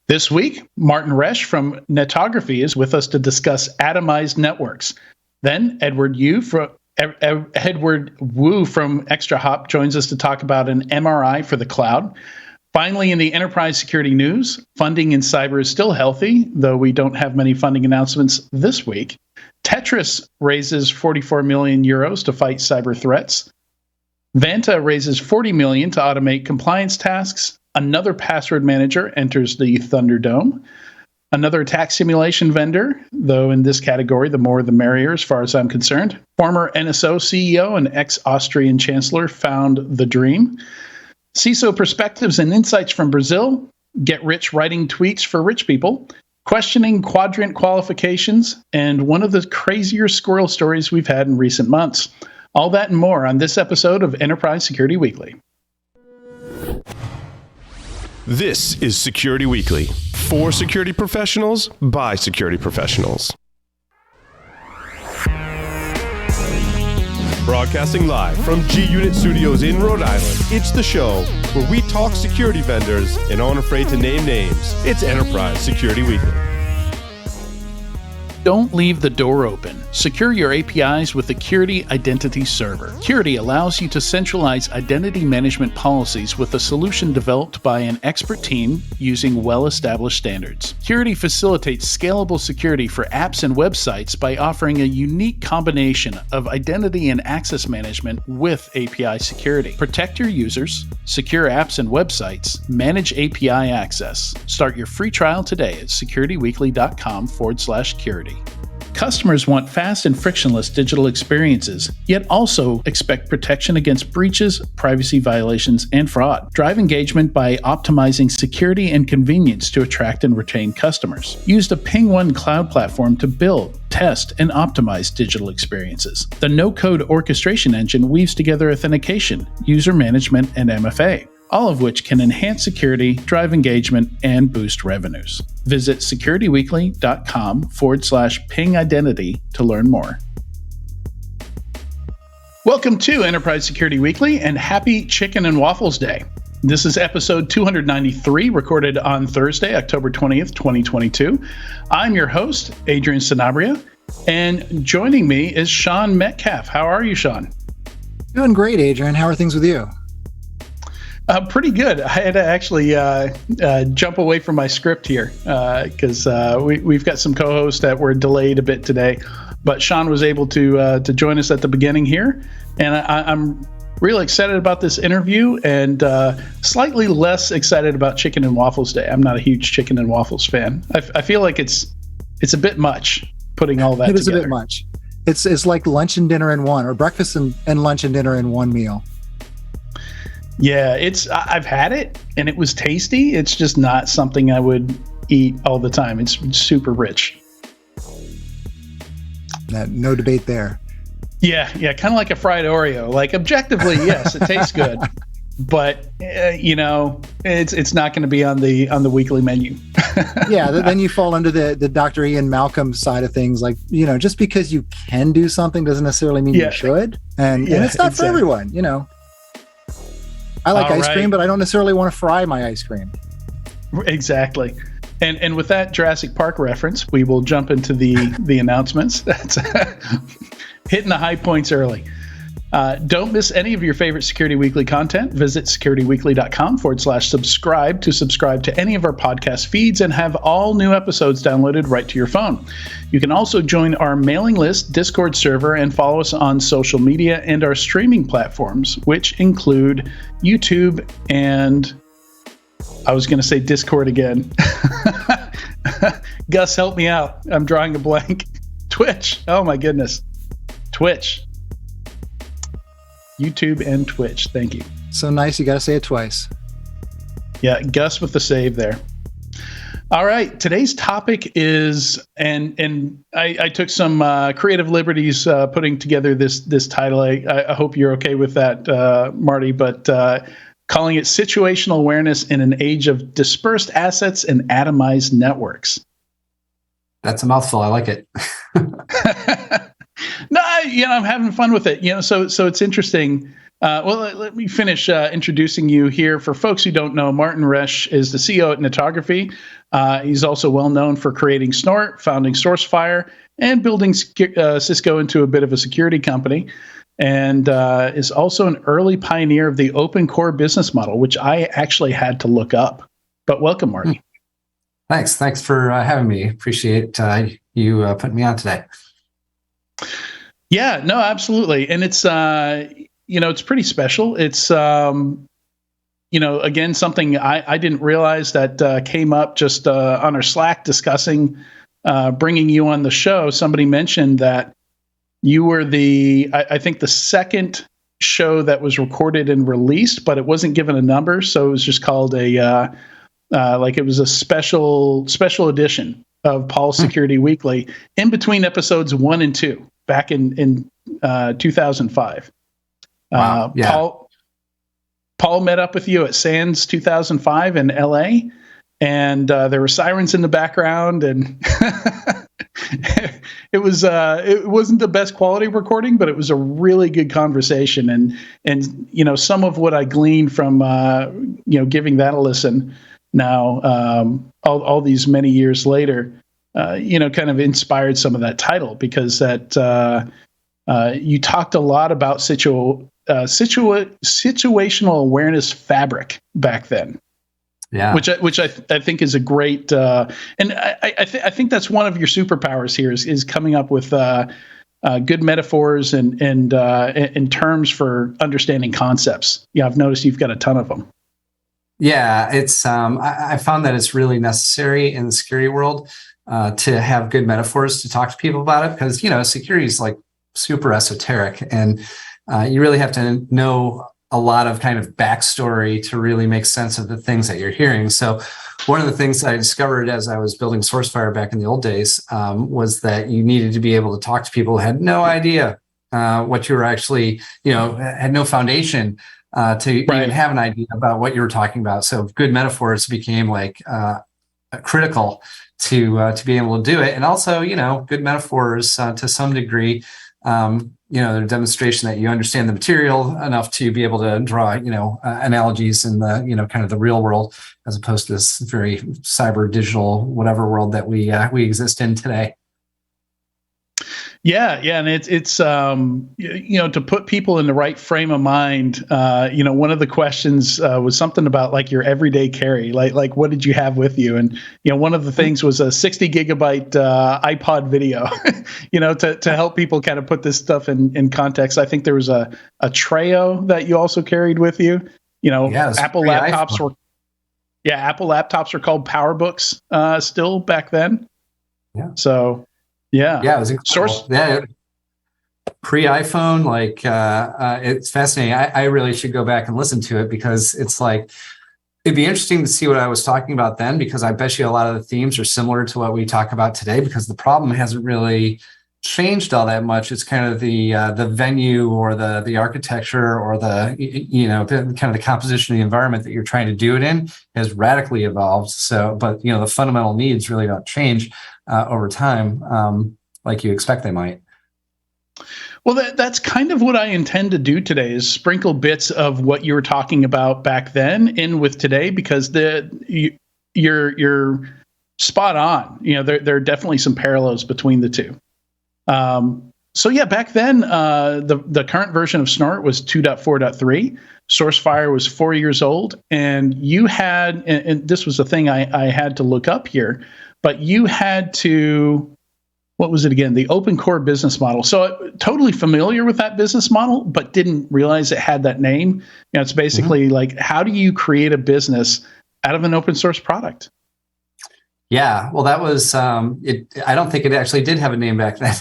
This week, Martin Roesch from Netography is with us to discuss atomized networks. Then Edward Wu from Extra Hop joins us to talk about an MRI for the cloud. Finally, in the enterprise security news, funding in cyber is still healthy, though we don't have many funding announcements this week. Tetris raises 44 million euros to fight cyber threats. Vanta raises 40 million to automate compliance tasks. Another password manager enters the Thunderdome. Another attack simulation vendor, though in this category, the more the merrier as far as I'm concerned. Former NSO CEO and ex-Austrian chancellor found the dream. CISO perspectives and insights from Brazil. Get rich writing tweets for rich people. Questioning quadrant qualifications. And one of the crazier squirrel stories we've had in recent months. All that and more on this episode of Enterprise Security Weekly. This is Security Weekly, for security professionals, by security professionals. Broadcasting live from G-Unit Studios in Rhode Island, it's the show where we talk security vendors and aren't afraid to name names. It's Enterprise Security Weekly. Don't leave the door open. Secure your APIs with the Curity Identity Server. Curity allows you to centralize identity management policies with a solution developed by an expert team using well-established standards. Curity facilitates scalable security for apps and websites by offering a unique combination of identity and access management with API security. Protect your users, secure apps and websites, manage API access. Start your free trial today at securityweekly.com/curity. Customers want fast and frictionless digital experiences, yet also expect protection against breaches, privacy violations, and fraud. Drive engagement by optimizing security and convenience to attract and retain customers. Use the PingOne cloud platform to build, test, and optimize digital experiences. The no-code orchestration engine weaves together authentication, user management, and MFA, all of which can enhance security, drive engagement, and boost revenues. Visit securityweekly.com/ping identity to learn more. Welcome to Enterprise Security Weekly and happy Chicken and Waffles Day. This is episode 293, recorded on Thursday, October 20th, 2022. I'm your host, Adrian Sanabria, and joining me is Sean Metcalf. How are you, Sean? Doing great, Adrian. How are things with you? Pretty good. I had to actually jump away from my script here because we've got some co-hosts that were delayed a bit today, but Sean was able to join us at the beginning here, and I'm really excited about this interview and slightly less excited about Chicken and Waffles Day. I'm not a huge Chicken and Waffles fan. I feel like it's a bit much putting all that together. It is a bit much. It's like lunch and dinner in one, or breakfast and lunch and dinner in one meal. Yeah, I've had it and it was tasty. It's just not something I would eat all the time. It's super rich. No debate there. Yeah, kind of like a fried Oreo. Like objectively, yes, it tastes good, but it's not going to be on the weekly menu. Yeah, then you fall under the Dr. Ian Malcolm side of things. Like, just because you can do something doesn't necessarily mean you should, and it's not for everyone. I like ice cream, but I don't necessarily want to fry my ice cream. Exactly. And with that Jurassic Park reference, we will jump into the announcements. That's hitting the high points early. Don't miss any of your favorite Security Weekly content. Visit securityweekly.com/subscribe to subscribe to any of our podcast feeds and have all new episodes downloaded right to your phone. You can also join our mailing list, Discord server, and follow us on social media and our streaming platforms, which include YouTube and I was going to say Discord again. Gus, help me out. I'm drawing a blank. Twitch. Oh my goodness. Twitch. YouTube and Twitch. Thank you. So nice. You got to say it twice. Yeah. Gus with the save there. All right. Today's topic is, and I took some creative liberties putting together this title. I hope you're okay with that, Marty, but calling it Situational Awareness in an Age of Dispersed Assets and Atomized Networks. That's a mouthful. I like it. No, I'm having fun with it. So it's interesting. Well, let me finish introducing you here. For folks who don't know, Martin Roesch is the CEO at Netography. He's also well known for creating Snort, founding SourceFire, and building Cisco into a bit of a security company, and is also an early pioneer of the open core business model, which I actually had to look up. But welcome, Martin. Thanks for having me. Appreciate you putting me on today. Yeah, no, absolutely. And it's, it's pretty special. It's, again, something I didn't realize that came up just on our Slack discussing bringing you on the show. Somebody mentioned that you were I think the second show that was recorded and released, but it wasn't given a number. So it was just called it was a special edition of Paul's Security Weekly in between episodes 1 and 2 back in 2005. Wow. Yeah. Paul met up with you at SANS 2005 in LA, and there were sirens in the background, and it wasn't the best quality recording, but it was a really good conversation. And some of what I gleaned from giving that a listen now, all these many years later, kind of inspired some of that title, because that you talked a lot about situational awareness fabric back then. Yeah, which I think is a great, and I think that's one of your superpowers here is coming up with good metaphors and terms for understanding concepts. Yeah, I've noticed you've got a ton of them. Yeah, it's I found that it's really necessary in the security world to have good metaphors to talk to people about it, because security is like super esoteric, and you really have to know a lot of kind of backstory to really make sense of the things that you're hearing. So one of the things I discovered as I was building SourceFire back in the old days was that you needed to be able to talk to people who had no idea what you were actually, had no foundation to even have an idea about what you were talking about. So good metaphors became like critical to be able to do it. And also, good metaphors to some degree, the demonstration that you understand the material enough to be able to draw, analogies in the, kind of the real world, as opposed to this very cyber digital, whatever world that we exist in today. Yeah. And it's to put people in the right frame of mind, one of the questions was something about like your everyday carry, like what did you have with you? And, one of the things was a 60 gigabyte iPod video, to help people kind of put this stuff in context. I think there was a Treo that you also carried with you. Apple laptops Apple laptops were called PowerBooks still back then. Yeah. So. Yeah, it was incredible. Pre-iPhone, it's fascinating. I really should go back and listen to it, because it's like, it'd be interesting to see what I was talking about then, because I bet you a lot of the themes are similar to what we talk about today, because the problem hasn't really changed all that much. It's kind of the venue or the architecture or the kind of the composition of the environment that you're trying to do it in has radically evolved. So, but the fundamental needs really don't change over time, like you expect they might. Well, that's kind of what I intend to do today, is sprinkle bits of what you were talking about back then in with today, because you're spot on. There are definitely some parallels between the two. So yeah, back then, the current version of Snort was 2.4.3. SourceFire was 4 years old, and you had, and this was the thing I had to look up here, but you had to, what was it again? The open core business model. So totally familiar with that business model, but didn't realize it had that name. It's basically like, how do you create a business out of an open source product? Yeah, well, that was it. I don't think it actually did have a name back then.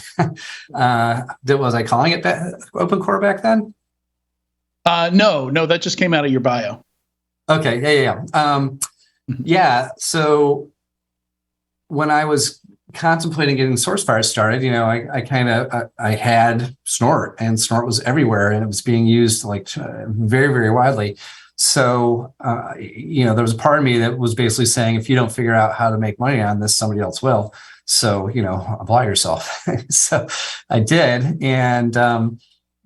Was I calling it open core back then? No, that just came out of your bio. Okay, yeah. Yeah. So when I was contemplating getting SourceFire started, I had Snort, and Snort was everywhere, and it was being used like very, very widely. So, there was a part of me that was basically saying, if you don't figure out how to make money on this, somebody else will. So, apply yourself. So I did. And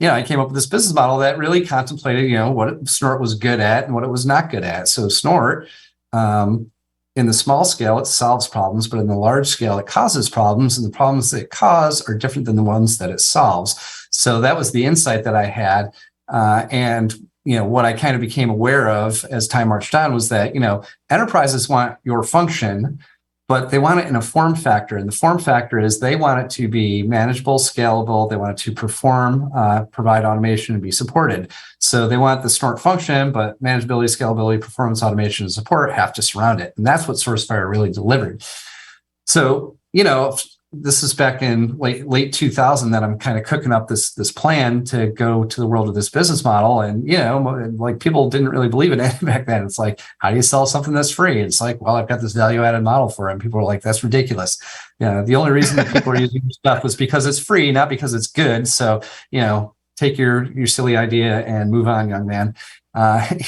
I came up with this business model that really contemplated, what Snort was good at and what it was not good at. So Snort, in the small scale, it solves problems, but in the large scale, it causes problems, and the problems that it causes are different than the ones that it solves. So that was the insight that I had. And what I kind of became aware of as time marched on was that, enterprises want your function, but they want it in a form factor. And the form factor is they want it to be manageable, scalable. They want it to perform, provide automation, and be supported. So they want the Snort function, but manageability, scalability, performance, automation, and support have to surround it. And that's what SourceFire really delivered. So, this is back in late 2000 that I'm kind of cooking up this plan to go to the world of this business model. And, people didn't really believe in it back then. It's like, how do you sell something that's free? It's like, well, I've got this value added model for it. And people are like, that's ridiculous. The only reason that people are using your stuff was because it's free, not because it's good. So, take your silly idea and move on, young man. I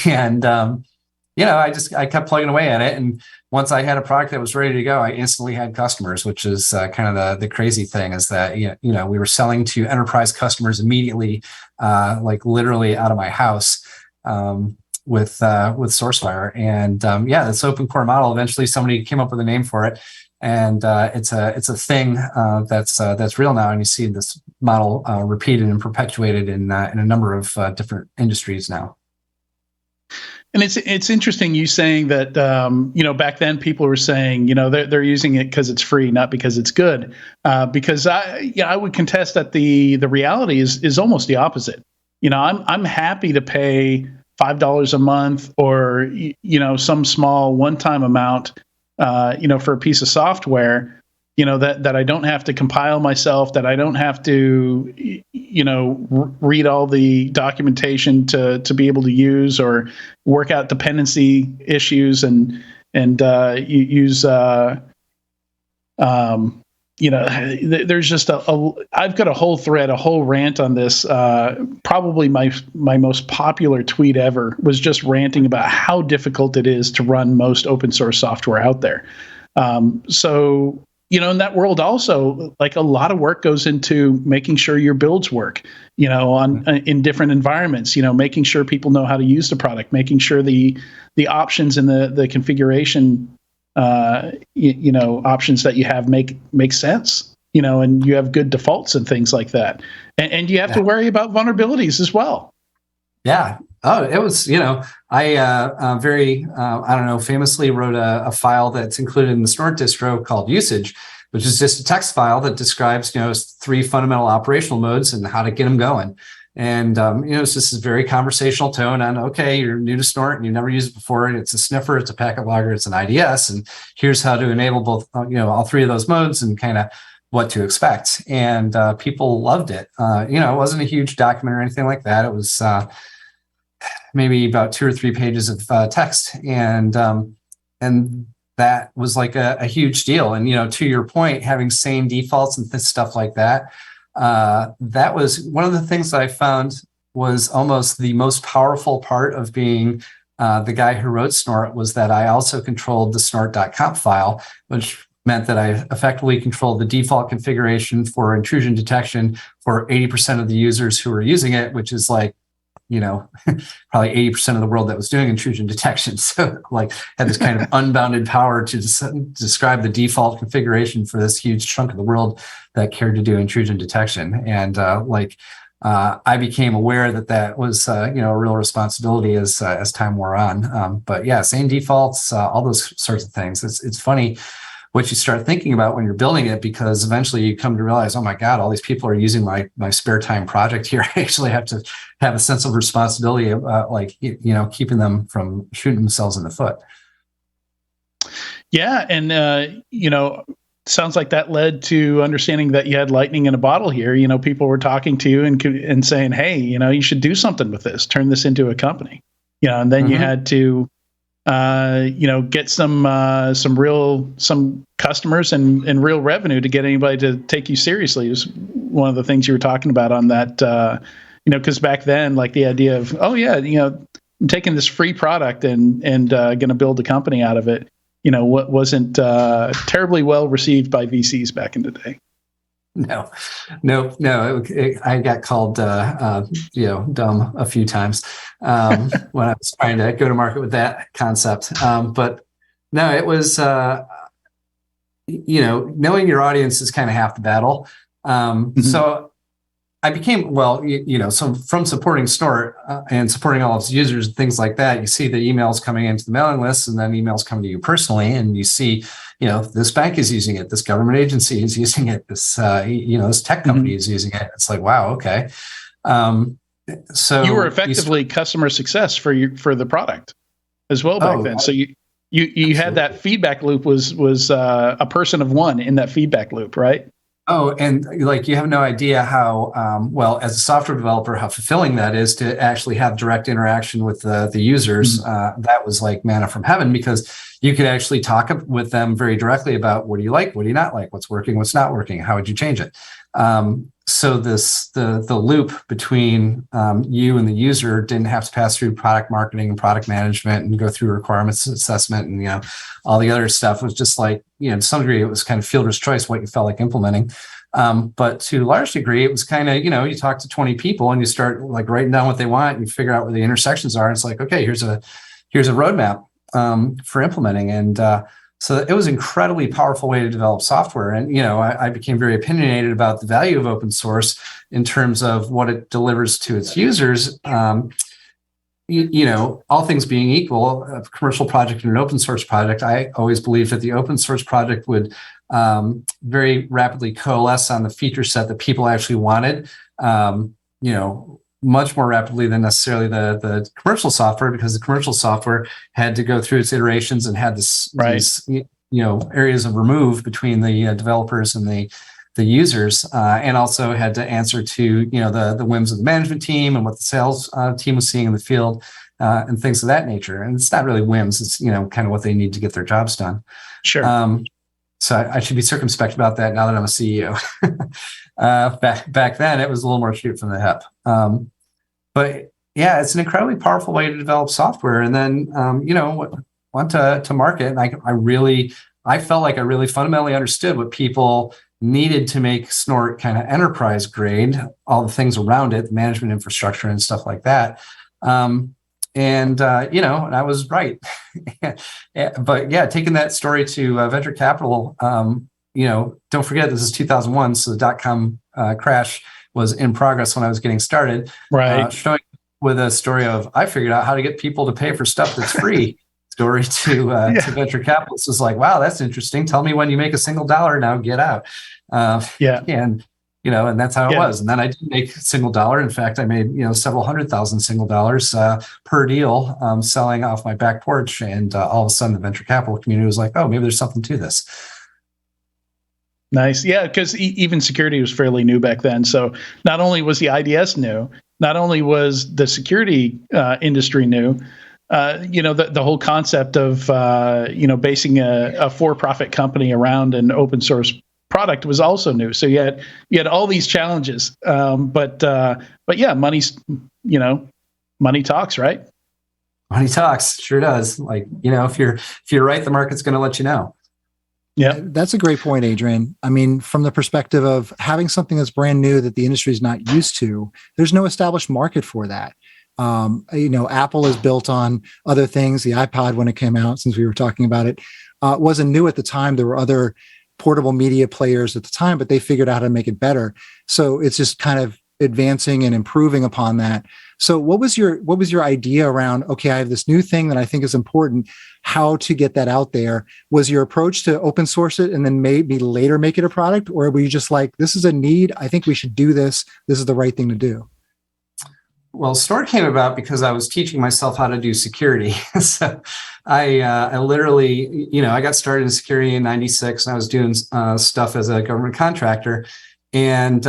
kept plugging away at it. And once I had a product that was ready to go, I instantly had customers, which is kind of the crazy thing is that, we were selling to enterprise customers immediately, literally out of my house with SourceFire. And this open core model, eventually somebody came up with a name for it. And it's a thing that's real now. And you see this model repeated and perpetuated in a number of different industries now. And it's interesting you saying that, back then people were saying, they're using it because it's free, not because it's good. Because I would contest that the reality is almost the opposite. I'm happy to pay $5 a month or, some small one-time amount, for a piece of software, that I don't have to compile myself, that I don't have to, read all the documentation to be able to use or work out dependency issues and use, there's just I've got a whole thread, a whole rant on this. Probably my most popular tweet ever was just ranting about how difficult it is to run most open source software out there. In that world also, like a lot of work goes into making sure your builds work, in different environments, making sure people know how to use the product, making sure the options and the configuration, options that you have make sense, and you have good defaults and things like that. And you have to worry about vulnerabilities as well. Yeah. Oh, it was, I famously wrote a file that's included in the Snort distro called usage, which is just a text file that describes, 3 fundamental operational modes and how to get them going. And, it's just this very conversational tone on, okay, you're new to Snort and you've never used it before. And it's a sniffer, it's a packet logger, it's an IDS. And here's how to enable both, all 3 of those modes and kind of what to expect. And people loved it. It wasn't a huge document or anything like that. It was maybe about 2 or 3 pages of text. And that was like a huge deal. And, to your point, having sane defaults and stuff like that, that was one of the things that I found was almost the most powerful part of being the guy who wrote Snort was that I also controlled the snort.conf file, which meant that I effectively controlled the default configuration for intrusion detection for 80% of the users who were using it, which is like, probably 80% of the world that was doing intrusion detection. So had this kind of unbounded power to describe the default configuration for this huge chunk of the world that cared to do intrusion detection. And I became aware that was, a real responsibility as time wore on. But yeah, same defaults, all those sorts of things. It's funny what you start thinking about when you're building it, because eventually you come to realize, oh my God, all these people are using my spare time project here. I actually have to have a sense of responsibility, keeping them from shooting themselves in the foot. Yeah. And, sounds like that led to understanding that you had lightning in a bottle here. People were talking to you and saying, hey, you should do something with this, turn this into a company, and then you had to, get some customers and real revenue to get anybody to take you seriously is one of the things you were talking about on that, because back then, like the idea of, oh yeah, I'm taking this free product and going to build a company out of it, what wasn't terribly well received by VCs back in the day. No. I got called, dumb a few times when I was trying to go to market with that concept. But no, it was, knowing your audience is kind of half the battle. So I became, so from supporting Snort and supporting all of its users and things like that, you see the emails coming into the mailing list and then emails coming to you personally. And you see, this bank is using it, this government agency is using it, this, this tech company is using it. It's like, wow, okay. So you were effectively customer success for the product as well back then. So you had that feedback loop was a person of one in that feedback loop, right? Oh, and you have no idea how, as a software developer, how fulfilling that is to actually have direct interaction with the users. That was like manna from heaven, because you could actually talk with them very directly about what do you like, what do you not like, what's working, what's not working, how would you change it? So the loop between you and the user didn't have to pass through product marketing and product management and go through requirements assessment and all the other stuff. Was just like, to some degree it was kind of fielder's choice what you felt like implementing. But to a large degree it was kind of, you talk to 20 people and you start like writing down what they want and you figure out where the intersections are. And it's like, okay, here's a roadmap for implementing. And so it was an incredibly powerful way to develop software. And, I became very opinionated about the value of open source in terms of what it delivers to its users. All things being equal, a commercial project and an open source project, I always believed that the open source project would very rapidly coalesce on the feature set that people actually wanted, much more rapidly than necessarily the commercial software, because the commercial software had to go through its iterations and had these areas of remove between the developers and the users, and also had to answer to the whims of the management team and what the sales team was seeing in the field, and things of that nature. And it's not really whims; it's kind of what they need to get their jobs done. Sure. So I should be circumspect about that now that I'm a CEO. Back then, it was a little more shoot from the hip. But yeah, it's an incredibly powerful way to develop software. And then, went to market. And I felt like I really fundamentally understood what people needed to make Snort kind of enterprise grade, all the things around it, the management infrastructure and stuff like that. And I was right. But yeah, taking that story to venture capital, don't forget this is 2001. So the .com crash was in progress when I was getting started. Right. Showing with a story of, I figured out how to get people to pay for stuff that's free. Story to venture capitalists was like, wow, that's interesting. Tell me when you make $1, now get out. And that's how it was. And then I didn't make $1. In fact, I made several $100,000 per deal selling off my back porch. And all of a sudden, the venture capital community was like, oh, maybe there's something to this. Nice. Yeah, because even security was fairly new back then. So not only was the IDS new, not only was the security industry new, the whole concept of basing a for-profit company around an open source product was also new. So you had all these challenges. But yeah, money talks, right? Money talks, sure does. Like, if you're right, the market's going to let you know. Yeah, that's a great point, Adrian. I mean, from the perspective of having something that's brand new that the industry is not used to, there's no established market for that. Apple is built on other things. The iPod, when it came out, since we were talking about it, wasn't new at the time. There were other portable media players at the time, but they figured out how to make it better. So it's just kind of advancing and improving upon that. So what was your idea around, okay, I have this new thing that I think is important, how to get that out there? Was your approach to open source it and then maybe later make it a product? Or were you just like, this is a need, I think we should do this, this is the right thing to do? Well, Snort came about because I was teaching myself how to do security. So I literally, I got started in security in 96 and I was doing stuff as a government contractor. And,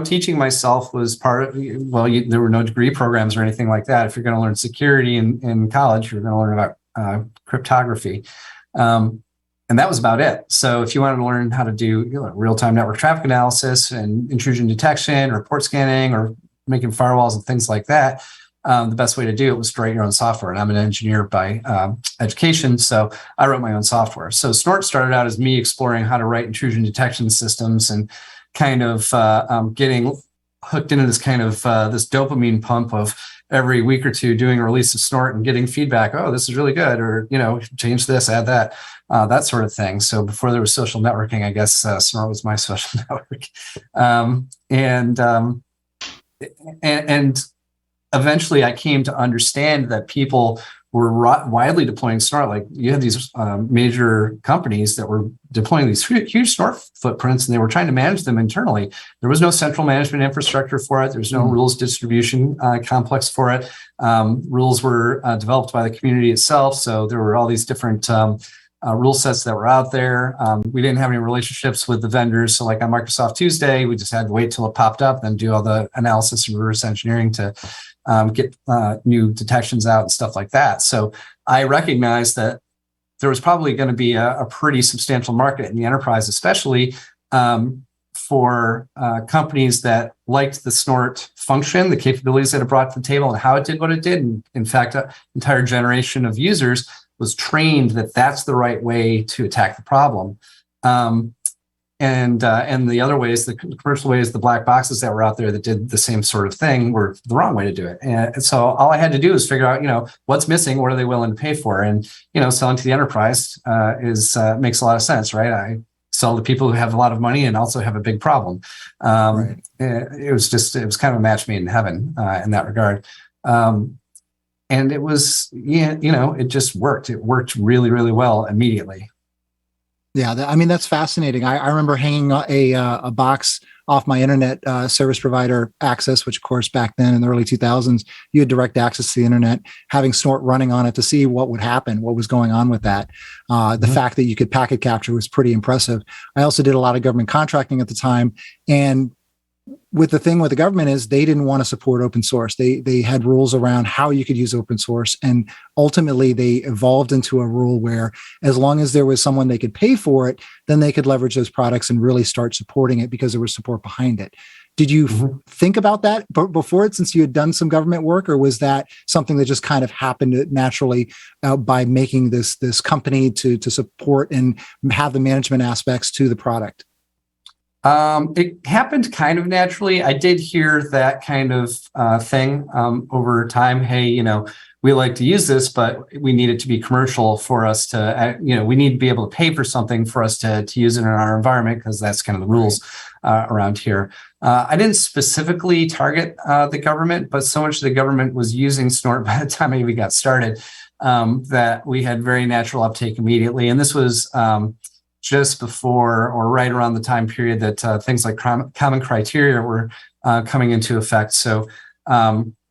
teaching myself was part of, there were no degree programs or anything like that. If you're going to learn security in college, you're going to learn about cryptography. And that was about it. So if you wanted to learn how to do real-time network traffic analysis and intrusion detection or port scanning or making firewalls and things like that, the best way to do it was to write your own software. And I'm an engineer by education, so I wrote my own software. So Snort started out as me exploring how to write intrusion detection systems and kind of getting hooked into this kind of this dopamine pump of every week or two doing a release of Snort and getting feedback. Oh, this is really good, or change this, add that, that sort of thing. So before there was social networking, I guess Snort was my social network, and eventually I came to understand that people were widely deploying Snort. Like you had these major companies that were deploying these huge Snort footprints, and they were trying to manage them internally. There was no central management infrastructure for it. There was no rules distribution complex for it. Rules were developed by the community itself. So there were all these different rule sets that were out there. We didn't have any relationships with the vendors. So like on Microsoft Tuesday, we just had to wait till it popped up, then do all the analysis and reverse engineering to get new detections out and stuff like that. So I recognized that there was probably going to be a pretty substantial market in the enterprise, especially for companies that liked the Snort function, the capabilities that it brought to the table, and how it did what it did. And in fact, an entire generation of users was trained that that's the right way to attack the problem. And the other ways, the commercial ways, the black boxes that were out there that did the same sort of thing were the wrong way to do it. And so all I had to do is figure out, what's missing, what are they willing to pay for? And, selling to the enterprise makes a lot of sense, right? I sell to people who have a lot of money and also have a big problem. Right. It was kind of a match made in heaven in that regard. And it was, it just worked. It worked really, really well immediately. Yeah, that's fascinating. I remember hanging a box off my internet service provider access, which of course back then in the early 2000s, you had direct access to the internet, having Snort running on it to see what would happen, what was going on with that. The fact that you could packet capture was pretty impressive. I also did a lot of government contracting at the time, and with the thing with the government is they didn't want to support open source. They had rules around how you could use open source. And ultimately they evolved into a rule where as long as there was someone they could pay for it, then they could leverage those products and really start supporting it because there was support behind it. Did you think about that before it, since you had done some government work, or was that something that just kind of happened naturally by making this company to support and have the management aspects to the product? It happened kind of naturally. I did hear that kind of thing over time. Hey, we like to use this, but we need it to be commercial for us to, we need to be able to pay for something for us to use it in our environment, because that's kind of the rules around here. I didn't specifically target the government, but so much the government was using Snort by the time I even got started that we had very natural uptake immediately. And this was just before or right around the time period that things like common criteria were coming into effect. So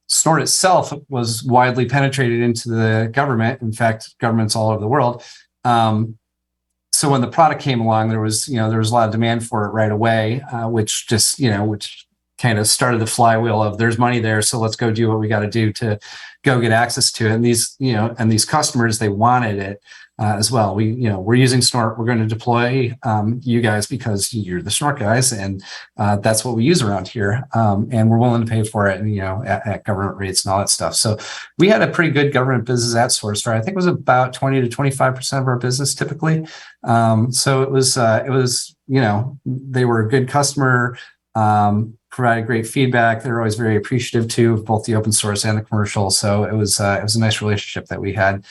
Snort itself was widely penetrated into the government. In fact, governments all over the world. So when the product came along, there was a lot of demand for it right away, which kind of started the flywheel of there's money there, so let's go do what we got to do to go get access to it. And these customers, they wanted it. As well, we're using Snort. We're going to deploy you guys because you're the Snort guys, and that's what we use around here. And we're willing to pay for it, and at government rates and all that stuff. So we had a pretty good government business at SourceFire. I think it was about 20 to 25% of our business typically. So it was they were a good customer. Provided great feedback. They're always very appreciative too of both the open source and the commercial. So it was a nice relationship that we had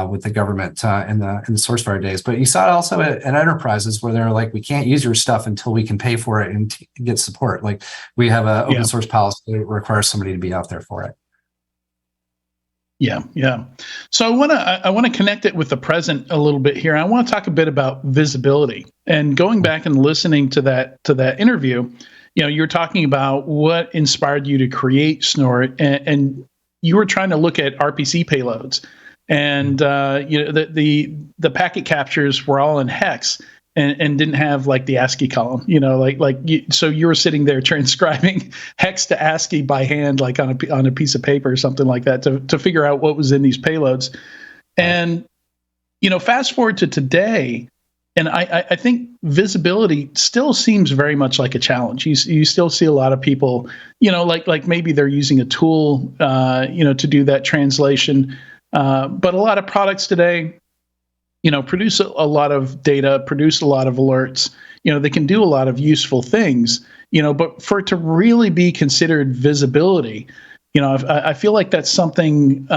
with the government in the SourceFire days. But you saw it also at enterprises where they're like, we can't use your stuff until we can pay for it and get support. Like we have an open source policy that requires somebody to be out there for it. Yeah. So I want to connect it with the present a little bit here. I want to talk a bit about visibility, and going back and listening to that interview. You're talking about what inspired you to create Snort, and you were trying to look at RPC payloads, and the packet captures were all in hex and didn't have like the ASCII column. So you were sitting there transcribing hex to ASCII by hand, like on a piece of paper or something like that, to figure out what was in these payloads. And fast forward to today. And I think visibility still seems very much like a challenge. You still see a lot of people, like maybe they're using a tool, to do that translation. But a lot of products today, produce a lot of data, produce a lot of alerts. they can do a lot of useful things, but for it to really be considered visibility, I feel like that's something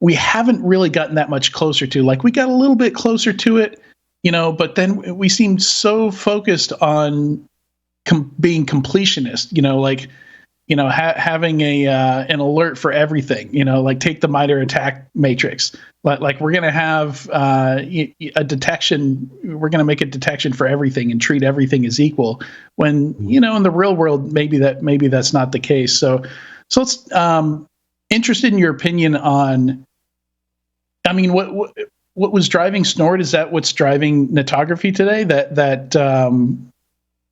we haven't really gotten that much closer to. Like, we got a little bit closer to it, but then we seemed so focused on being completionist, having an alert for everything, like take the MITRE ATT&CK matrix. Like we're going to have a detection. We're going to make a detection for everything and treat everything as equal. When in the real world, maybe that's not the case. So it's interested in your opinion on. I mean, what was driving Snort? Is that what's driving Netography today? That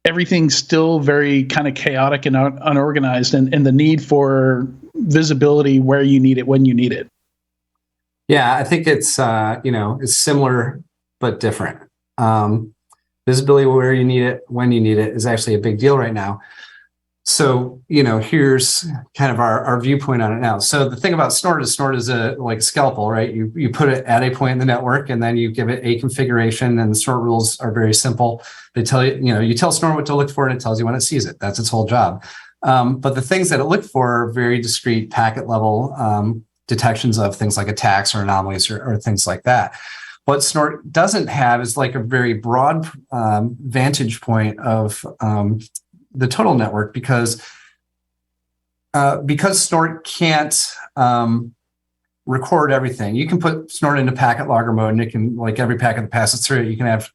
everything's still very kind of chaotic and unorganized, and the need for visibility where you need it, when you need it. Yeah, I think it's it's similar but different. Visibility where you need it, when you need it, is actually a big deal right now. So here's kind of our viewpoint on it now. So the thing about Snort is like a scalpel, right? You put it at a point in the network, and then you give it a configuration, and the Snort rules are very simple. They tell you tell Snort what to look for, and it tells you when it sees it. That's its whole job. But the things that it looked for are very discrete packet level detections of things like attacks or anomalies or things like that. What Snort doesn't have is like a very broad vantage point of the total network, because Snort can't record everything. You can put Snort into packet logger mode, and it can, like, every packet that passes through it, you can have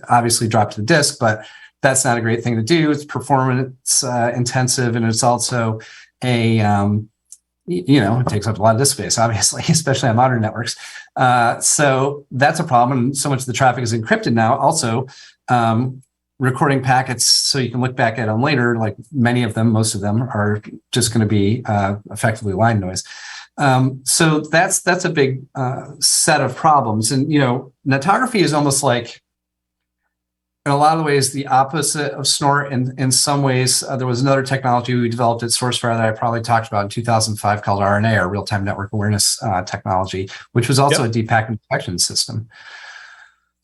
obviously drop to the disk, but that's not a great thing to do. It's performance intensive, and it's also it takes up a lot of disk space, obviously, especially on modern networks. So that's a problem. And so much of the traffic is encrypted now. Also, recording packets so you can look back at them later, like most of them are just going to be effectively line noise. So that's a big set of problems. And Netography is almost like, in a lot of ways, the opposite of Snort. In some ways, there was another technology we developed at SourceFire that I probably talked about in 2005 called RNA, or real-time network awareness technology, which was also a deep packet inspection system.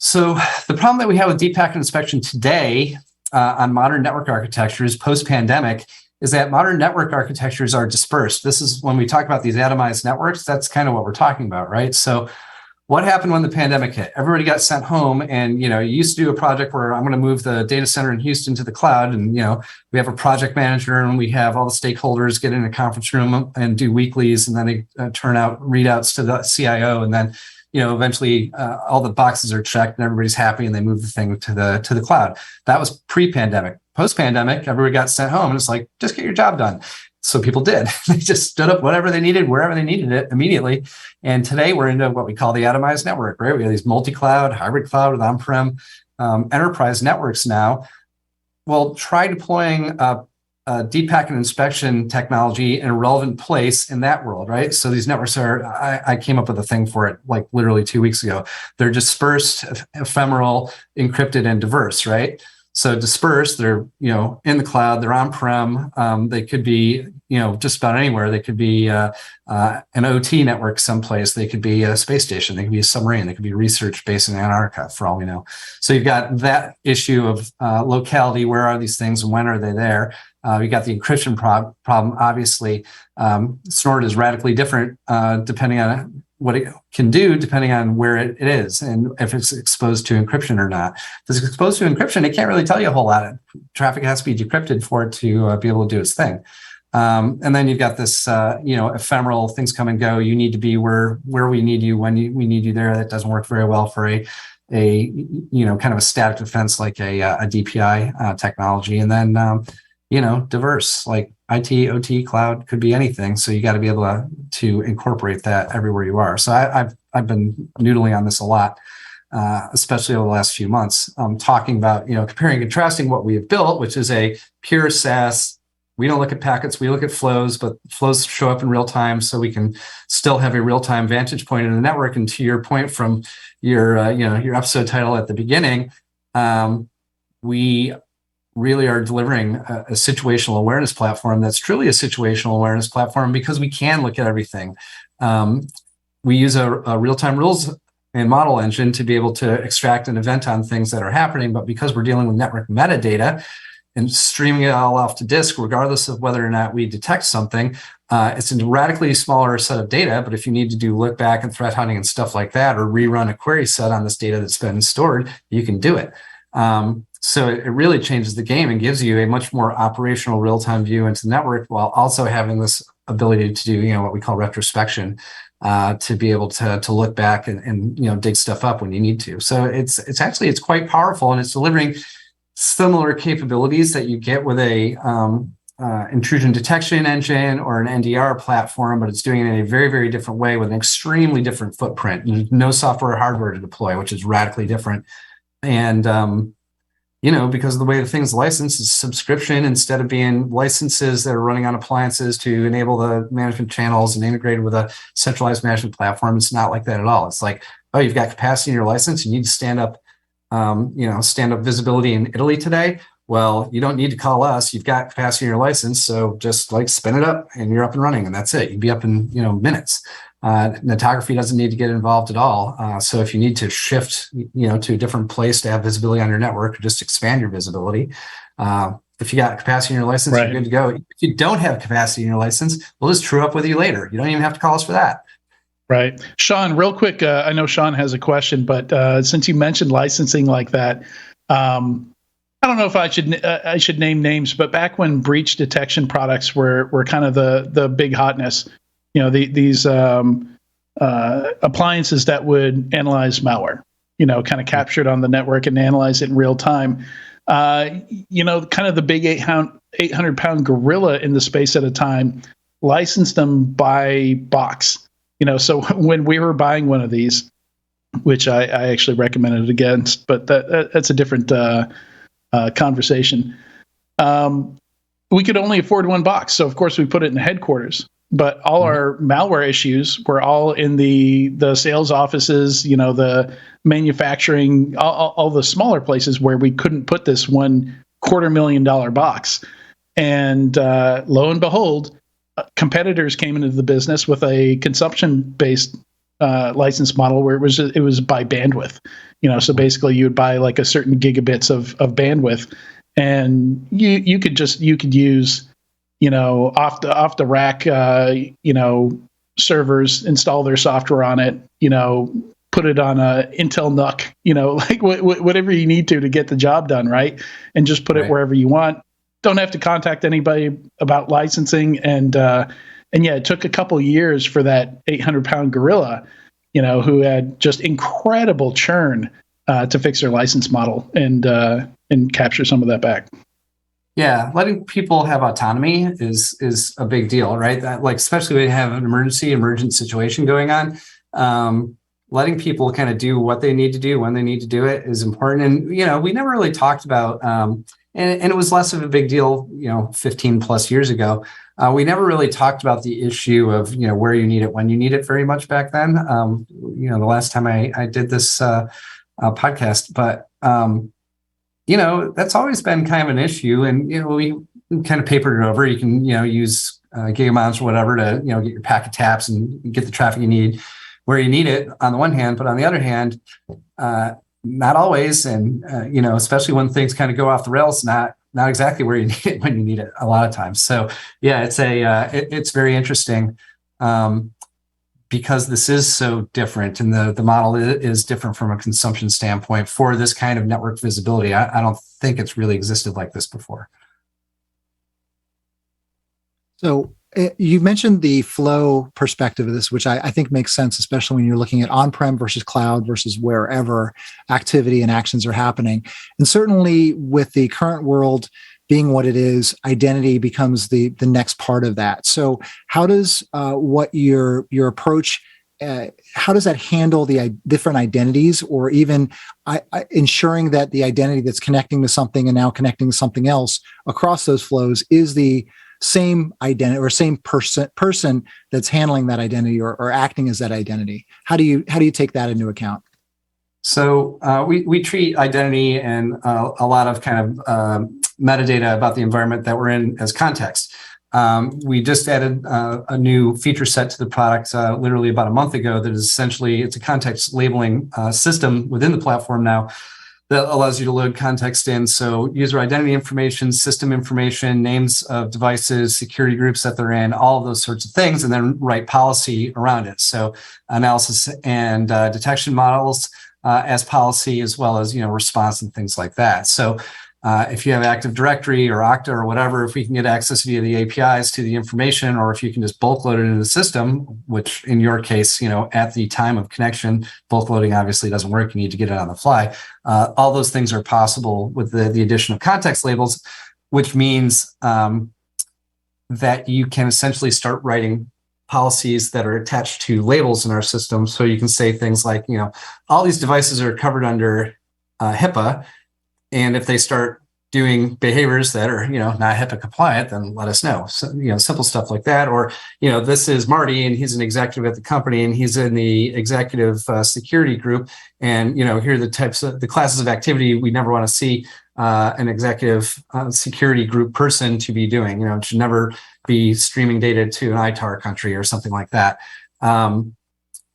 So the problem that we have with deep packet inspection today on modern network architectures post-pandemic is that modern network architectures are dispersed. This is when we talk about these atomized networks, that's kind of what we're talking about, right? So what happened when the pandemic hit? Everybody got sent home, and you used to do a project where I'm going to move the data center in Houston to the cloud, and we have a project manager, and we have all the stakeholders get in a conference room and do weeklies, and then they turn out readouts to the CIO, and then eventually all the boxes are checked and everybody's happy, and they move the thing to the cloud. That was pre-pandemic. Post-pandemic, everybody got sent home, and it's like, just get your job done. So people did. They just stood up whatever they needed, wherever they needed it immediately. And today we're into what we call the atomized network, right? We have these multi-cloud, hybrid cloud with on-prem enterprise networks now. Well, try deploying a deep packet inspection technology in a relevant place in that world, right? So these networks I came up with a thing for it like literally 2 weeks ago. They're dispersed, ephemeral, encrypted, and diverse, right? So dispersed, they're in the cloud, they're on-prem. They could be just about anywhere. They could be an OT network someplace. They could be a space station. They could be a submarine. They could be a research base in Antarctica, for all we know. So you've got that issue of locality. Where are these things and when are they there? You got the encryption problem. Obviously, Snort is radically different depending on what it can do, depending on where it is and if it's exposed to encryption or not. If it's exposed to encryption, it can't really tell you a whole lot. Traffic has to be decrypted for it to be able to do its thing. And then you've got this, ephemeral things come and go. You need to be where we need you when we need you there. That doesn't work very well for a kind of a static defense like a DPI technology. And then diverse, like IT, OT, cloud, could be anything. So you got to be able to incorporate that everywhere you are. So I've been noodling on this a lot, especially over the last few months, talking about, comparing and contrasting what we have built, which is a pure SaaS. We don't look at packets, we look at flows, but flows show up in real time, so we can still have a real-time vantage point in the network. And to your point from your episode title at the beginning, we really are delivering a situational awareness platform that's truly a situational awareness platform because we can look at everything. We use a real-time rules and model engine to be able to extract an event on things that are happening. But because we're dealing with network metadata and streaming it all off to disk, regardless of whether or not we detect something, it's a radically smaller set of data. But if you need to do look back and threat hunting and stuff like that, or rerun a query set on this data that's been stored, you can do it. So it really changes the game and gives you a much more operational real-time view into the network, while also having this ability to do, what we call retrospection, to be able to look back and dig stuff up when you need to. So it's quite powerful, and it's delivering similar capabilities that you get with a intrusion detection engine or an NDR platform, but it's doing it in a very, very different way with an extremely different footprint. There's no software or hardware to deploy, which is radically different. And because of the way the thing's licensed, is subscription instead of being licenses that are running on appliances to enable the management channels and integrated with a centralized management platform. It's not like that at all. It's like, oh, you've got capacity in your license. You need to stand up visibility in Italy today. Well, you don't need to call us. You've got capacity in your license. So just spin it up and you're up and running, and that's it. You'd be up in, minutes. Netography doesn't need to get involved at all. So if you need to shift, to a different place to have visibility on your network, or just expand your visibility, if you got capacity in your license, right, you're good to go. If you don't have capacity in your license, we'll just true up with you later. You don't even have to call us for that. Right. Sean, real quick, I know Sean has a question, but since you mentioned licensing like that, I don't know if I should name names, but back when breach detection products were kind of the big hotness, these appliances that would analyze malware, kind of capture it on the network and analyze it in real time. Kind of the big 800-pound gorilla in the space at a time licensed them by box. So when we were buying one of these, which I actually recommended against, but that's a different conversation. We could only afford one box, so of course we put it in the headquarters. But all our malware issues were all in the sales offices, the manufacturing, all the smaller places where we couldn't put this $250,000 box. And lo and behold, competitors came into the business with a consumption-based license model where it was by bandwidth. So basically you would buy a certain gigabits of bandwidth, and you could use off the rack, servers, install their software on it, put it on a Intel NUC, whatever you need to get the job done, right? And just put it wherever you want. Don't have to contact anybody about licensing. And it took a couple years for that 800-pound gorilla, who had just incredible churn to fix their license model and capture some of that back. Yeah, letting people have autonomy is a big deal, right? That, especially when you have an emergent situation going on, letting people kind of do what they need to do when they need to do it is important. And we never really talked about, and it was less of a big deal, 15 plus years ago. We never really talked about the issue of where you need it, when you need it, very much back then. The last time I did this podcast, but that's always been kind of an issue, and we kind of papered it over. You can use gigamounts or whatever to get your packet taps and get the traffic you need where you need it on the one hand, but on the other hand, not always, and especially when things kind of go off the rails, not exactly where you need it when you need it a lot of times. So yeah, it's very interesting. Because this is so different, and the model is different from a consumption standpoint for this kind of network visibility. I don't think it's really existed like this before. So you mentioned the flow perspective of this, which I think makes sense, especially when you're looking at on-prem versus cloud versus wherever activity and actions are happening. And certainly with the current world being what it is, identity becomes the next part of that. So how does what your approach, how does that handle the different identities, or even ensuring that the identity that's connecting to something and now connecting to something else across those flows is the same identity or same person that's handling that identity or acting as that identity? How do you take that into account? So we treat identity and a lot of kind of metadata about the environment that we're in as context. We just added a new feature set to the product literally about a month ago that is essentially, it's a context labeling system within the platform now that allows you to load context in. So user identity information, system information, names of devices, security groups that they're in, all of those sorts of things, and then write policy around it. So analysis and detection models as policy, as well as, response and things like that. So if you have Active Directory or Okta or whatever, if we can get access via the APIs to the information, or if you can just bulk load it into the system, which in your case, at the time of connection, bulk loading obviously doesn't work. You need to get it on the fly. All those things are possible with the addition of context labels, which means that you can essentially start writing policies that are attached to labels in our system. So you can say things like, all these devices are covered under HIPAA. And if they start doing behaviors that are, not HIPAA compliant, then let us know. So, simple stuff like that. Or, this is Marty, and he's an executive at the company, and he's in the executive security group. And, here are the classes of activity we never want to see an executive security group person to be doing. It should never be streaming data to an ITAR country or something like that.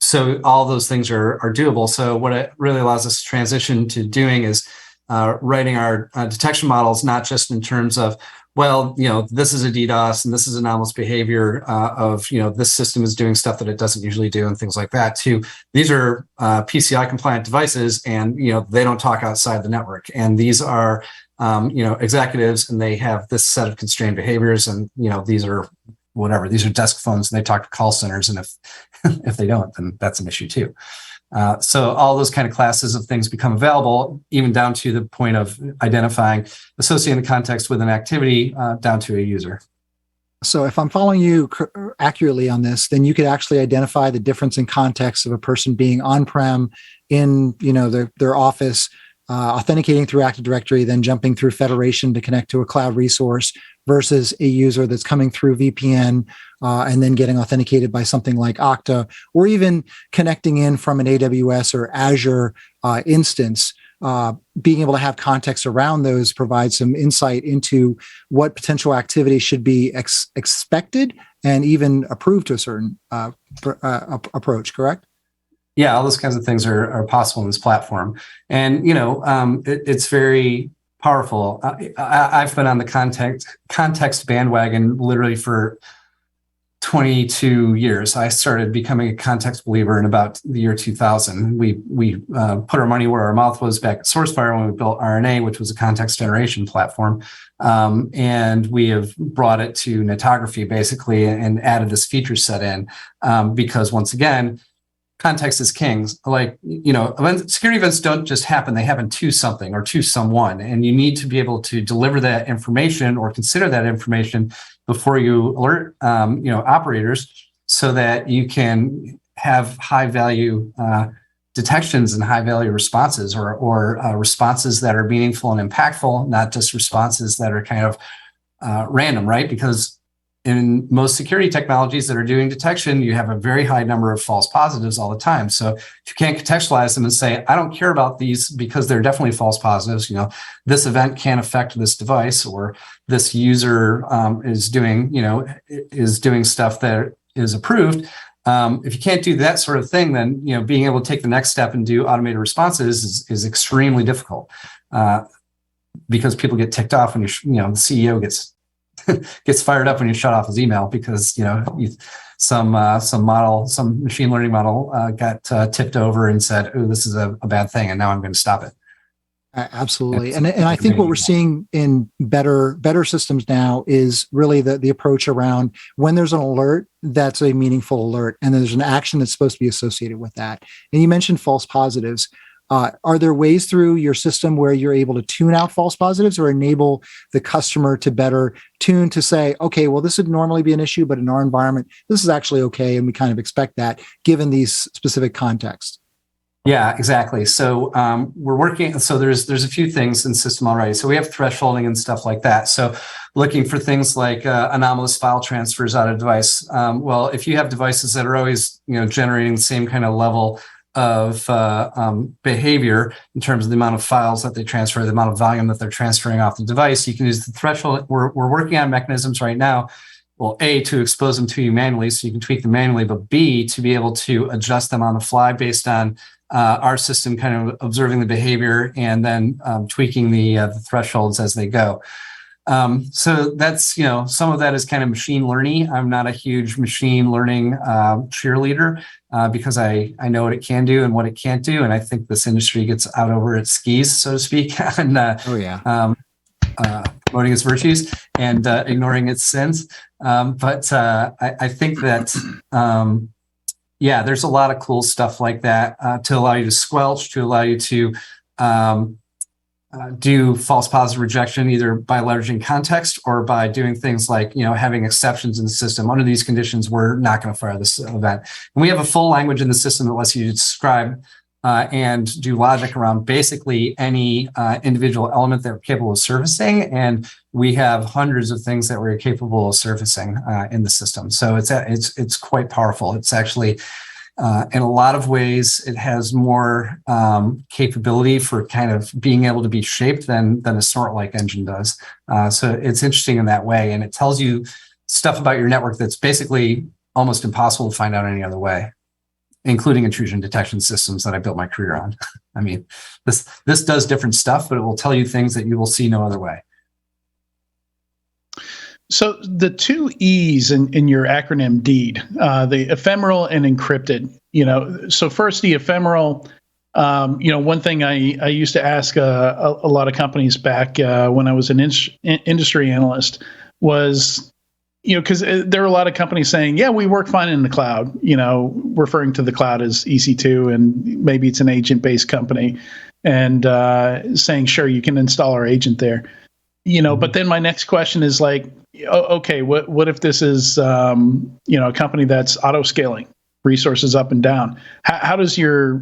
So all those things are doable. So what it really allows us to transition to doing is writing our detection models, not just in terms of, this is a DDoS and this is anomalous behavior of, this system is doing stuff that it doesn't usually do and things like that, to these are PCI compliant devices and, they don't talk outside the network. And these are, executives, and they have this set of constrained behaviors, and, these are whatever, these are desk phones and they talk to call centers. And if they don't, then that's an issue too. So all those kind of classes of things become available, even down to the point of identifying, associating the context with an activity down to a user. So if I'm following you accurately on this, then you could actually identify the difference in context of a person being on-prem in, their office, authenticating through Active Directory, then jumping through Federation to connect to a cloud resource, versus a user that's coming through VPN and then getting authenticated by something like Okta, or even connecting in from an AWS or Azure instance. Being able to have context around those provides some insight into what potential activity should be expected and even approved to a certain approach, correct? Yeah, all those kinds of things are possible in this platform. And, it's very powerful. I've been on the context bandwagon literally for 22 years. I started becoming a context believer in about the year 2000. We put our money where our mouth was back at SourceFire when we built RNA, which was a context generation platform. And we have brought it to Netography basically and added this feature set in because once again, context is king. Like, security events don't just happen. They happen to something or to someone. And you need to be able to deliver that information or consider that information before you alert, operators, so that you can have high value detections and high value responses or responses that are meaningful and impactful, not just responses that are kind of random, right? Because in most security technologies that are doing detection, you have a very high number of false positives all the time. So if you can't contextualize them and say, I don't care about these because they're definitely false positives, this event can't affect this device, or this user is doing stuff that is approved. If you can't do that sort of thing, then being able to take the next step and do automated responses is extremely difficult because people get ticked off when the CEO gets fired up when you shut off his email because some machine learning model got tipped over and said, "Oh, this is a bad thing, and now I'm going to stop it." Absolutely, and I think what we're seeing in better systems now is really the approach around when there's an alert that's a meaningful alert, and there's an action that's supposed to be associated with that. And you mentioned false positives. Are there ways through your system where you're able to tune out false positives or enable the customer to better tune to say, okay, well, this would normally be an issue, but in our environment, this is actually okay, and we kind of expect that given these specific contexts? Yeah, exactly. So we're working. So there's a few things in the system already. So we have thresholding and stuff like that. So looking for things like anomalous file transfers out of device. Well, if you have devices that are always generating the same kind of level of behavior in terms of the amount of files that they transfer, the amount of volume that they're transferring off the device, you can use the threshold. We're working on mechanisms right now well, A, to expose them to you manually so you can tweak them manually, but B, to be able to adjust them on the fly based on our system kind of observing the behavior and then tweaking the thresholds as they go. So that's, some of that is kind of machine learning. I'm not a huge machine learning cheerleader because I know what it can do and what it can't do. And I think this industry gets out over its skis, so to speak, and promoting its virtues and ignoring its sins. But I think that, there's a lot of cool stuff like that to allow you to squelch, to allow you to do false positive rejection, either by leveraging context or by doing things like, having exceptions in the system. Under these conditions, we're not going to fire this event. And we have a full language in the system that lets you describe and do logic around basically any individual element that we're capable of servicing. And we have hundreds of things that we're capable of servicing in the system. So it's quite powerful. It's actually, in a lot of ways, it has more capability for kind of being able to be shaped than a Snort-like engine does. So it's interesting in that way. And it tells you stuff about your network that's basically almost impossible to find out any other way, including intrusion detection systems that I built my career on. I mean, this does different stuff, but it will tell you things that you will see no other way. So the two E's in your acronym DEED, the ephemeral and encrypted, so first the ephemeral, one thing I used to ask a lot of companies back when I was an industry analyst was, because there are a lot of companies saying, yeah, we work fine in the cloud, referring to the cloud as EC2, and maybe it's an agent-based company, and saying, sure, you can install our agent there. But then my next question is like, okay, what if this is, a company that's auto-scaling resources up and down? How's your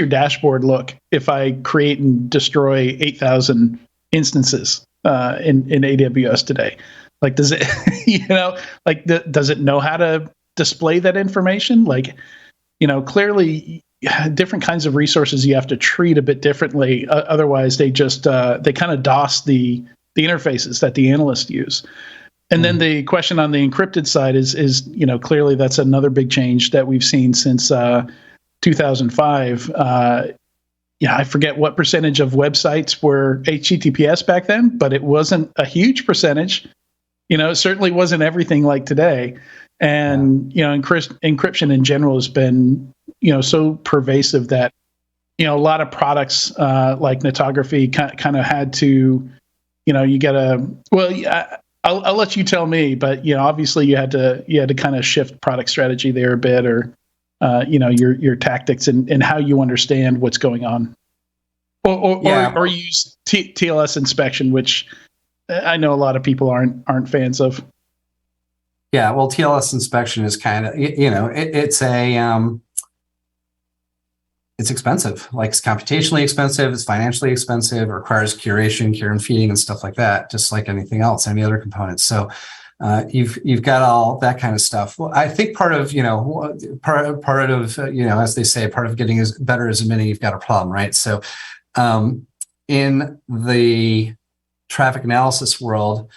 dashboard look if I create and destroy 8,000 instances in AWS today? Like, does it, does it know how to display that information? Like, clearly different kinds of resources you have to treat a bit differently. Otherwise, they just, they kind of DOS the interfaces that the analysts use. And then the question on the encrypted side is clearly that's another big change that we've seen since 2005. I forget what percentage of websites were HTTPS back then, but it wasn't a huge percentage. It certainly wasn't everything like today. And, encryption in general has been, so pervasive that, a lot of products like Netography kind of had to, you gotta, I'll let you tell me, but, obviously you had to kind of shift product strategy there a bit, or, your tactics and how you understand what's going on. Or use TLS inspection, which I know a lot of people aren't fans of. Yeah, well, TLS inspection is kind of, it's expensive. Like, it's computationally expensive, it's financially expensive, it requires curation, care and feeding and stuff like that, just like anything else, any other components. So you've got all that kind of stuff. Well, I think part of, as they say, part of getting better is admitting you've got a problem, right? So in the traffic analysis world,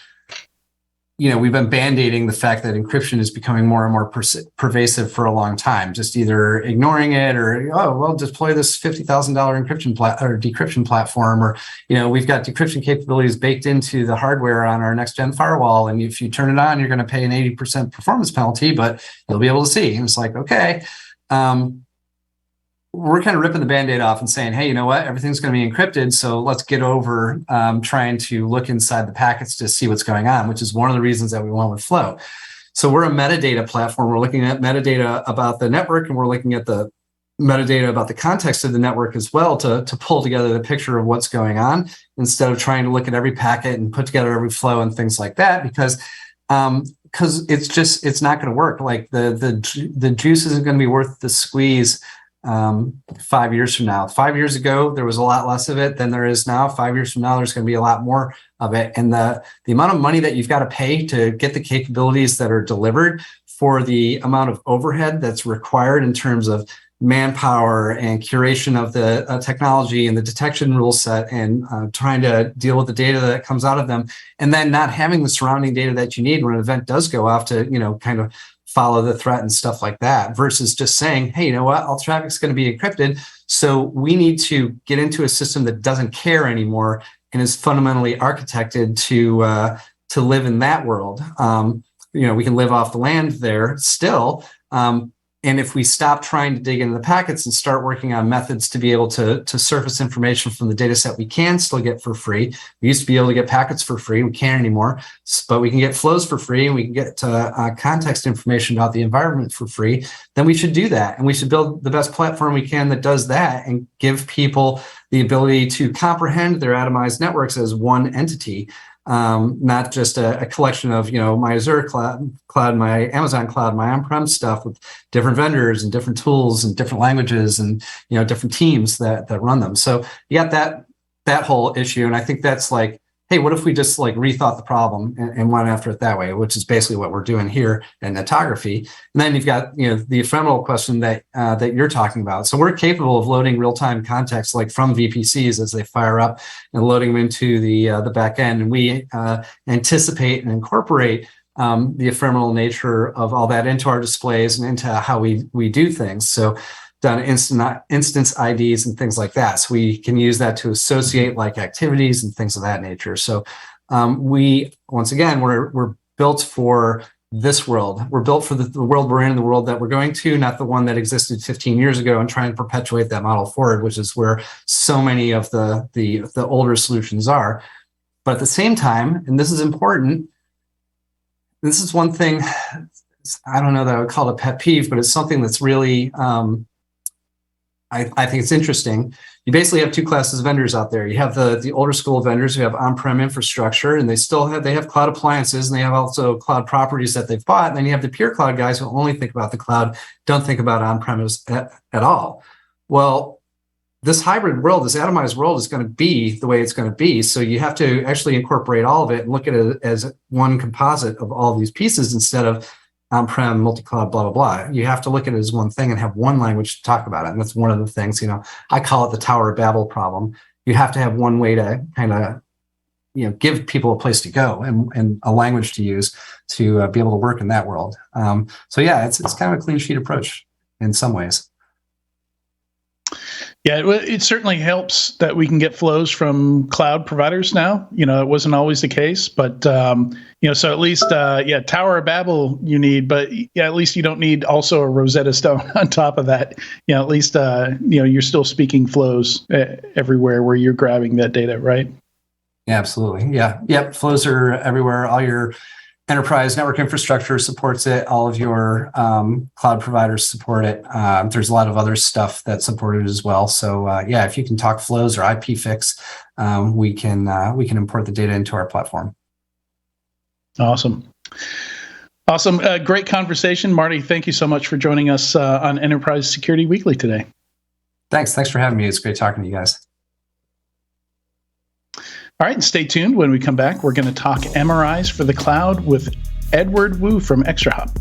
we've been band-aiding the fact that encryption is becoming more and more pervasive for a long time, just either ignoring it or, deploy this $50,000 encryption decryption platform, or, we've got decryption capabilities baked into the hardware on our next-gen firewall, and if you turn it on, you're going to pay an 80% performance penalty, but you'll be able to see. And it's like, okay, we're kind of ripping the Band-Aid off and saying, hey, you know what? Everything's going to be encrypted. So let's get over trying to look inside the packets to see what's going on, which is one of the reasons that we went with Flow. So we're a metadata platform. We're looking at metadata about the network, and we're looking at the metadata about the context of the network as well to pull together the picture of what's going on, instead of trying to look at every packet and put together every flow and things like that, because it's not going to work. Like the juice isn't going to be worth the squeeze 5 years from now. 5 years ago, there was a lot less of it than there is now. 5 years from now, there's going to be a lot more of it. And the amount of money that you've got to pay to get the capabilities that are delivered for the amount of overhead that's required in terms of manpower and curation of the technology and the detection rule set and trying to deal with the data that comes out of them, and then not having the surrounding data that you need when an event does go off to, kind of follow the threat and stuff like that, versus just saying, hey, you know what, all traffic's going to be encrypted. So we need to get into a system that doesn't care anymore and is fundamentally architected to live in that world. We can live off the land there still. And if we stop trying to dig into the packets and start working on methods to be able to surface information from the data set we can still get for free. We used to be able to get packets for free. We can't anymore, but we can get flows for free, and we can get context information about the environment for free. Then we should do that. And we should build the best platform we can that does that and give people the ability to comprehend their atomized networks as one entity. Not just a collection of, my Azure cloud, my Amazon cloud, my on-prem stuff with different vendors and different tools and different languages and, different teams that run them. So you got that whole issue. And I think that's like, hey, what if we just like rethought the problem and went after it that way, which is basically what we're doing here in Netography. And then you've got, the ephemeral question that you're talking about. So we're capable of loading real-time context like from VPCs as they fire up and loading them into the back end. And we anticipate and incorporate the ephemeral nature of all that into our displays and into how we do things. So done instance IDs and things like that. So we can use that to associate like activities and things of that nature. So we're built for this world. We're built for the world we're in, the world that we're going to, not the one that existed 15 years ago, and try and perpetuate that model forward, which is where so many of the older solutions are. But at the same time, and this is important, this is one thing, I don't know that I would call it a pet peeve, but it's something that's really, I think it's interesting. You basically have two classes of vendors out there. You have the older school vendors who have on-prem infrastructure, and they have cloud appliances, and they have also cloud properties that they've bought. And then you have the pure cloud guys who only think about the cloud, don't think about on-premise at all. Well, this hybrid world, this atomized world, is going to be the way it's going to be. So you have to actually incorporate all of it and look at it as one composite of all these pieces instead of on-prem, multi-cloud, blah, blah, blah. You have to look at it as one thing and have one language to talk about it. And that's one of the things, I call it the Tower of Babel problem. You have to have one way to kind of, give people a place to go and a language to use to be able to work in that world. So yeah, it's kind of a clean sheet approach in some ways. Yeah, it certainly helps that we can get flows from cloud providers now. It wasn't always the case, but so at least, Tower of Babel you need, but at least you don't need also a Rosetta Stone on top of that. At least you're still speaking flows everywhere where you're grabbing that data, right? Yeah, absolutely. Yeah, yep. Flows are everywhere. All your enterprise network infrastructure supports it. All of your cloud providers support it. There's a lot of other stuff that's supported as well. So if you can talk flows or IPFix, we can import the data into our platform. Awesome. Great conversation, Marty. Thank you so much for joining us on Enterprise Security Weekly today. Thanks for having me. It's great talking to you guys. All right, and stay tuned. When we come back, we're going to talk MRIs for the cloud with Edward Wu from ExtraHop.